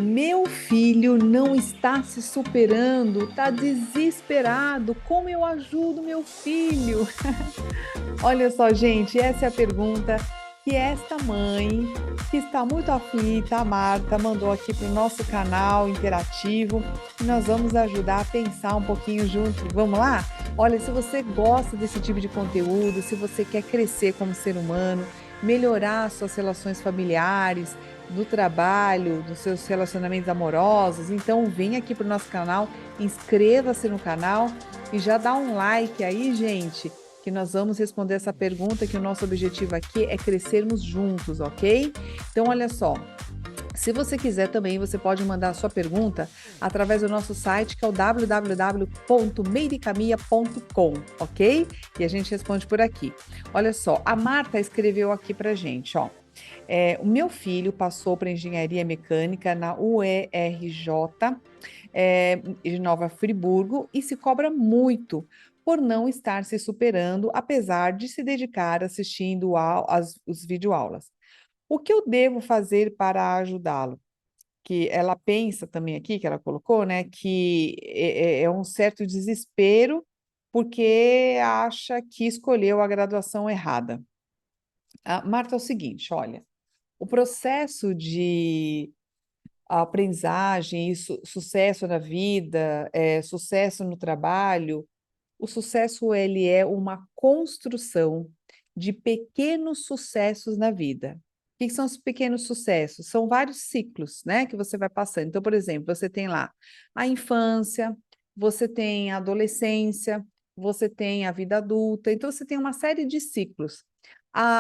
Meu filho não está se superando, está desesperado. Como eu ajudo meu filho? Olha só, gente, essa é a pergunta que esta mãe, que está muito aflita, a Marta, mandou aqui para o nosso canal interativo e nós vamos ajudar a pensar um pouquinho junto. Vamos lá? Olha, se você gosta desse tipo de conteúdo, se você quer crescer como ser humano, melhorar suas relações familiares, do trabalho, dos seus relacionamentos amorosos, então vem aqui para o nosso canal, inscreva-se no canal e já dá um like aí, gente, que nós vamos responder essa pergunta, que o nosso objetivo aqui é crescermos juntos, ok? Então, olha só, se você quiser também, você pode mandar a sua pergunta através do nosso site, que é o www.meiricamia.com, ok? E a gente responde por aqui. Olha só, a Marta escreveu aqui pra gente, ó. O meu filho passou para engenharia mecânica na UERJ, de Nova Friburgo, e se cobra muito por não estar se superando, apesar de se dedicar assistindo os videoaulas. O que eu devo fazer para ajudá-lo? Que ela pensa também aqui, que ela colocou, né, que é um certo desespero porque acha que escolheu a graduação errada. Marta, é o seguinte, olha, o processo de aprendizagem e sucesso na vida, sucesso no trabalho, o sucesso ele é uma construção de pequenos sucessos na vida. O que são os pequenos sucessos? São vários ciclos, né, que você vai passando. Então, por exemplo, você tem lá a infância, você tem a adolescência, você tem a vida adulta. Então, você tem uma série de ciclos.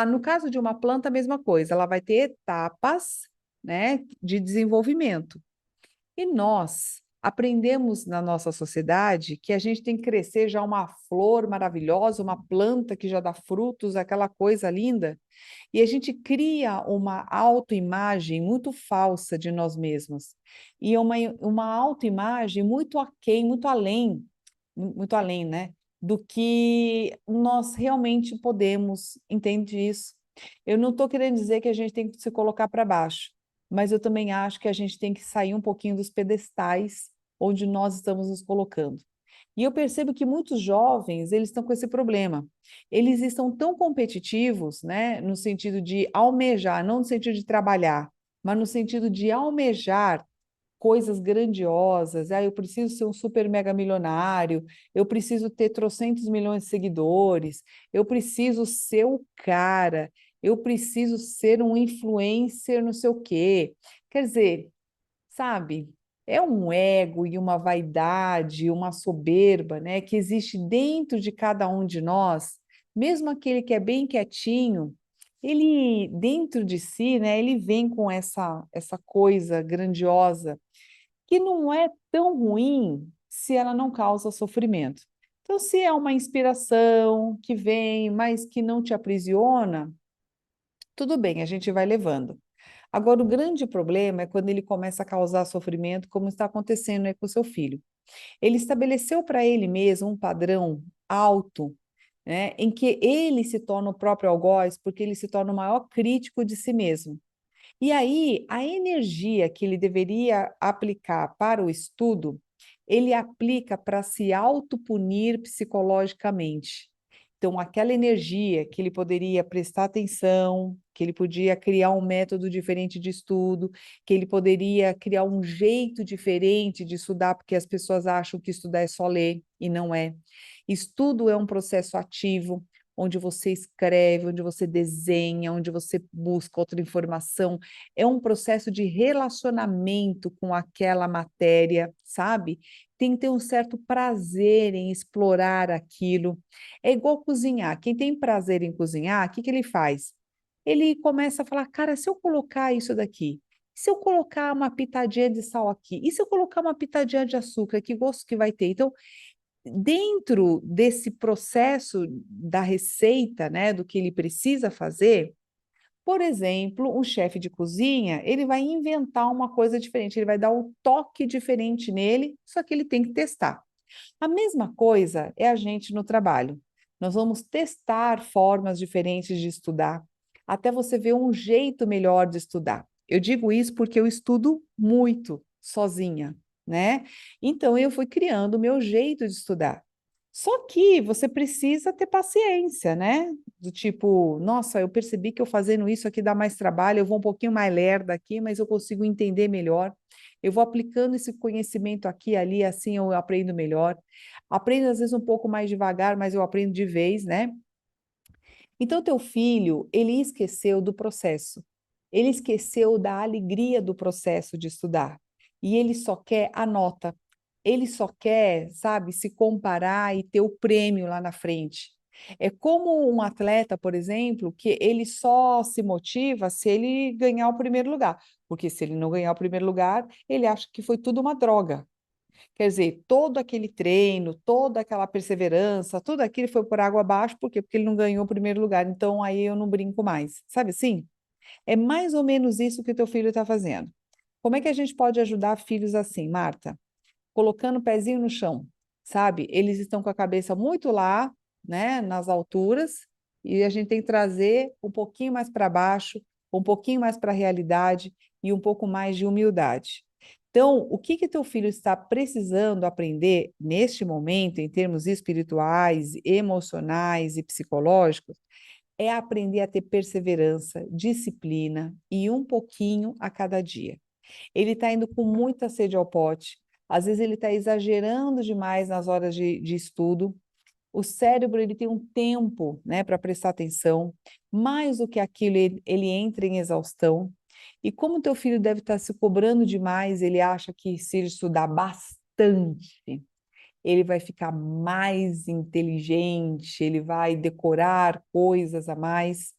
No caso de uma planta, a mesma coisa. Ela vai ter etapas, né, de desenvolvimento. E nós aprendemos na nossa sociedade que a gente tem que crescer já uma flor maravilhosa, uma planta que já dá frutos, aquela coisa linda, e a gente cria uma autoimagem muito falsa de nós mesmos. E uma autoimagem muito aquém, muito além, né, do que nós realmente podemos, entende isso? Eu não estou querendo dizer que a gente tem que se colocar para baixo, mas eu também acho que a gente tem que sair um pouquinho dos pedestais onde nós estamos nos colocando. E eu percebo que muitos jovens, eles estão com esse problema. Eles estão tão competitivos, né, no sentido de almejar, não no sentido de trabalhar, mas no sentido de almejar coisas grandiosas. Eu preciso ser um super mega milionário, eu preciso ter trocentos milhões de seguidores, eu preciso ser o cara, eu preciso ser um influencer não sei o quê. Quer dizer, sabe, é um ego e uma vaidade, uma soberba, né, que existe dentro de cada um de nós, mesmo aquele que é bem quietinho, ele dentro de si, né, ele vem com essa coisa grandiosa que não é tão ruim se ela não causa sofrimento. Então, se é uma inspiração que vem, mas que não te aprisiona, tudo bem, a gente vai levando. Agora, o grande problema é quando ele começa a causar sofrimento, como está acontecendo aí com o seu filho. Ele estabeleceu para ele mesmo um padrão alto, né, em que ele se torna o próprio algoz, porque ele se torna o maior crítico de si mesmo. E aí, a energia que ele deveria aplicar para o estudo, ele aplica para se autopunir psicologicamente. Então, aquela energia que ele poderia prestar atenção, que ele podia criar um método diferente de estudo, que ele poderia criar um jeito diferente de estudar, porque as pessoas acham que estudar é só ler, e não é. Estudo é um processo ativo, onde você escreve, onde você desenha, onde você busca outra informação. É um processo de relacionamento com aquela matéria, sabe? Tem que ter um certo prazer em explorar aquilo. É igual cozinhar. Quem tem prazer em cozinhar, o que que ele faz? Ele começa a falar, cara, se eu colocar isso daqui, se eu colocar uma pitadinha de sal aqui, e se eu colocar uma pitadinha de açúcar, que gosto que vai ter? Então, dentro desse processo da receita, né, do que ele precisa fazer, por exemplo, um chefe de cozinha, ele vai inventar uma coisa diferente, ele vai dar um toque diferente nele, só que ele tem que testar. A mesma coisa é a gente no trabalho. Nós vamos testar formas diferentes de estudar, até você ver um jeito melhor de estudar. Eu digo isso porque eu estudo muito sozinha, né? Então eu fui criando o meu jeito de estudar. Só que você precisa ter paciência, né? Do tipo, nossa, eu percebi que eu fazendo isso aqui dá mais trabalho, eu vou um pouquinho mais lerda aqui, mas eu consigo entender melhor. Eu vou aplicando esse conhecimento aqui e ali, assim eu aprendo melhor. Aprendo às vezes um pouco mais devagar, mas eu aprendo de vez, né? Então, teu filho, ele esqueceu do processo. Ele esqueceu da alegria do processo de estudar. E ele só quer a nota. Ele só quer, sabe, se comparar e ter o prêmio lá na frente. É como um atleta, por exemplo, que ele só se motiva se ele ganhar o primeiro lugar. Porque se ele não ganhar o primeiro lugar, ele acha que foi tudo uma droga. Quer dizer, todo aquele treino, toda aquela perseverança, tudo aquilo foi por água abaixo, por quê? Porque ele não ganhou o primeiro lugar, então aí eu não brinco mais, sabe assim? É mais ou menos isso que o teu filho está fazendo. Como é que a gente pode ajudar filhos assim, Marta? Colocando o pezinho no chão, sabe? Eles estão com a cabeça muito lá, né, nas alturas, e a gente tem que trazer um pouquinho mais para baixo, um pouquinho mais para a realidade e um pouco mais de humildade. Então, o que que teu filho está precisando aprender neste momento, em termos espirituais, emocionais e psicológicos, é aprender a ter perseverança, disciplina e um pouquinho a cada dia. Ele está indo com muita sede ao pote, às vezes ele está exagerando demais nas horas de estudo. O cérebro ele tem um tempo, né, para prestar atenção, mais do que aquilo ele entra em exaustão. E como teu filho deve estar se cobrando demais, ele acha que se ele estudar bastante, ele vai ficar mais inteligente, ele vai decorar coisas a mais.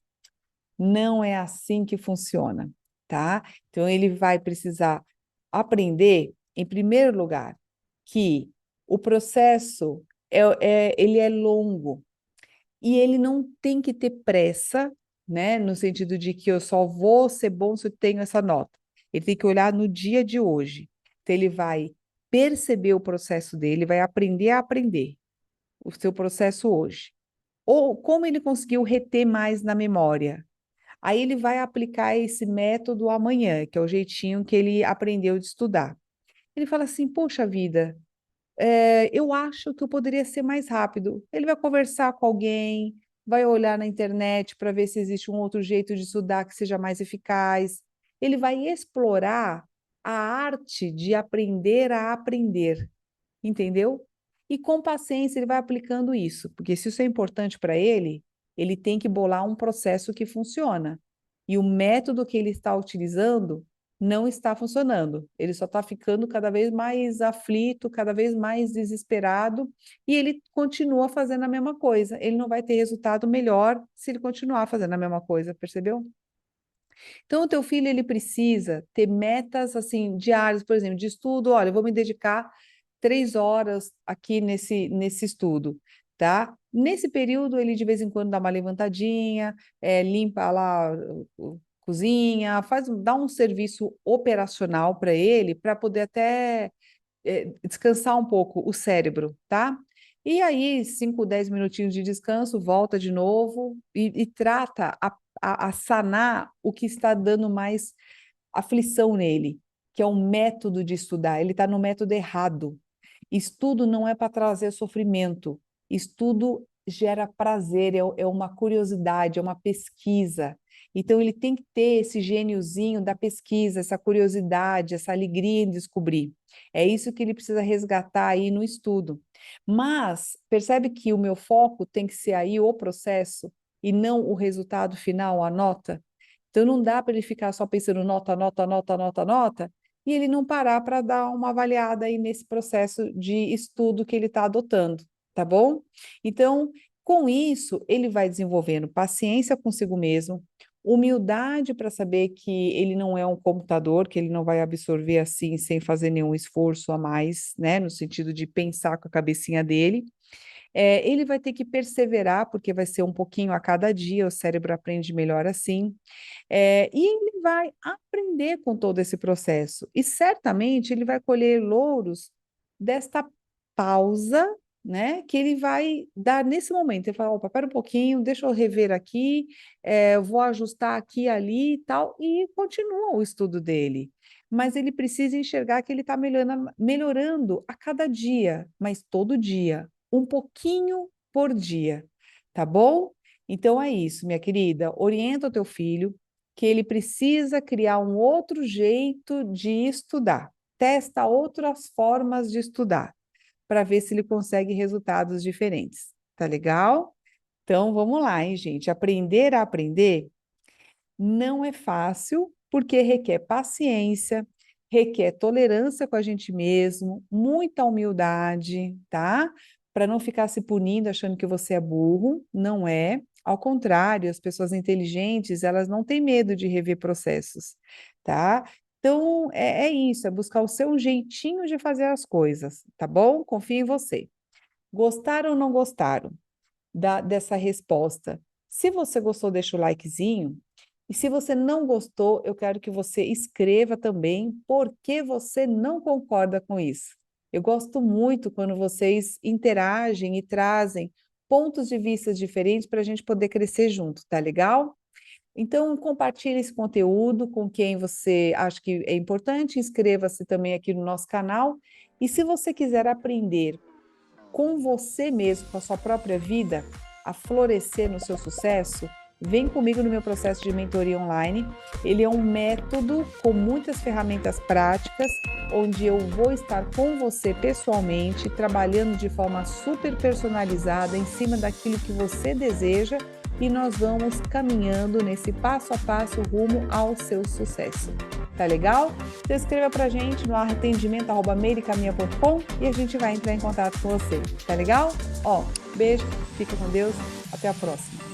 Não é assim que funciona, tá? Então ele vai precisar aprender, em primeiro lugar, que o processo ele é longo e ele não tem que ter pressa, né? No sentido de que eu só vou ser bom se eu tenho essa nota. Ele tem que olhar no dia de hoje. Então ele vai perceber o processo dele, vai aprender a aprender o seu processo hoje. Ou como ele conseguiu reter mais na memória. Aí ele vai aplicar esse método amanhã, que é o jeitinho que ele aprendeu de estudar. Ele fala assim: poxa vida, eu acho que eu poderia ser mais rápido. Ele vai conversar com alguém, vai olhar na internet para ver se existe um outro jeito de estudar que seja mais eficaz. Ele vai explorar a arte de aprender a aprender, entendeu? E com paciência ele vai aplicando isso, porque se isso é importante para ele, ele tem que bolar um processo que funciona. E o método que ele está utilizando não está funcionando. Ele só está ficando cada vez mais aflito, cada vez mais desesperado, e ele continua fazendo a mesma coisa. Ele não vai ter resultado melhor se ele continuar fazendo a mesma coisa, percebeu? Então, o teu filho ele precisa ter metas assim diárias, por exemplo, de estudo. Olha, eu vou me dedicar 3 horas aqui nesse estudo, tá? Nesse período, ele de vez em quando dá uma levantadinha, limpa lá, cozinha, dá um serviço operacional para ele, para poder até descansar um pouco o cérebro, tá? E aí, 5, 10 minutinhos de descanso, volta de novo e trata a sanar o que está dando mais aflição nele, que é o método de estudar. Ele está no método errado. Estudo não é para trazer sofrimento. Estudo gera prazer, é uma curiosidade, é uma pesquisa. Então, ele tem que ter esse gêniozinho da pesquisa, essa curiosidade, essa alegria em descobrir. É isso que ele precisa resgatar aí no estudo. Mas, percebe que o meu foco tem que ser aí o processo e não o resultado final, a nota? Então, não dá para ele ficar só pensando nota, nota, nota, nota, nota, e ele não parar para dar uma avaliada aí nesse processo de estudo que ele está adotando, tá bom? Então, com isso, ele vai desenvolvendo paciência consigo mesmo, humildade para saber que ele não é um computador, que ele não vai absorver assim sem fazer nenhum esforço a mais, né? No sentido de pensar com a cabecinha dele. Ele vai ter que perseverar, porque vai ser um pouquinho a cada dia, o cérebro aprende melhor assim. E ele vai aprender com todo esse processo. E certamente ele vai colher louros desta pausa né? Que ele vai dar nesse momento. Ele fala, opa, pera um pouquinho, deixa eu rever aqui, eu vou ajustar aqui, ali e tal, e continua o estudo dele. Mas ele precisa enxergar que ele está melhorando a cada dia, mas todo dia, um pouquinho por dia, tá bom? Então é isso, minha querida. Orienta o teu filho que ele precisa criar um outro jeito de estudar. Testa outras formas de estudar para ver se ele consegue resultados diferentes. Tá legal? Então vamos lá, hein, gente? Aprender a aprender não é fácil, porque requer paciência, requer tolerância com a gente mesmo, muita humildade, tá? Para não ficar se punindo achando que você é burro, não é. Ao contrário, as pessoas inteligentes, elas não têm medo de rever processos, tá? Então, é isso, é buscar o seu jeitinho de fazer as coisas, tá bom? Confia em você. Gostaram ou não gostaram dessa resposta? Se você gostou, deixa o likezinho. E se você não gostou, eu quero que você escreva também por que você não concorda com isso. Eu gosto muito quando vocês interagem e trazem pontos de vista diferentes para a gente poder crescer junto, tá legal? Então, compartilhe esse conteúdo com quem você acha que é importante, inscreva-se também aqui no nosso canal. E se você quiser aprender com você mesmo, com a sua própria vida, a florescer no seu sucesso, vem comigo no meu processo de mentoria online. Ele é um método com muitas ferramentas práticas, onde eu vou estar com você pessoalmente, trabalhando de forma super personalizada em cima daquilo que você deseja e nós vamos caminhando nesse passo a passo rumo ao seu sucesso. Tá legal? Se inscreva pra gente no atendimento@meirecaminha.com e a gente vai entrar em contato com você. Tá legal? Ó, beijo, fica com Deus, até a próxima.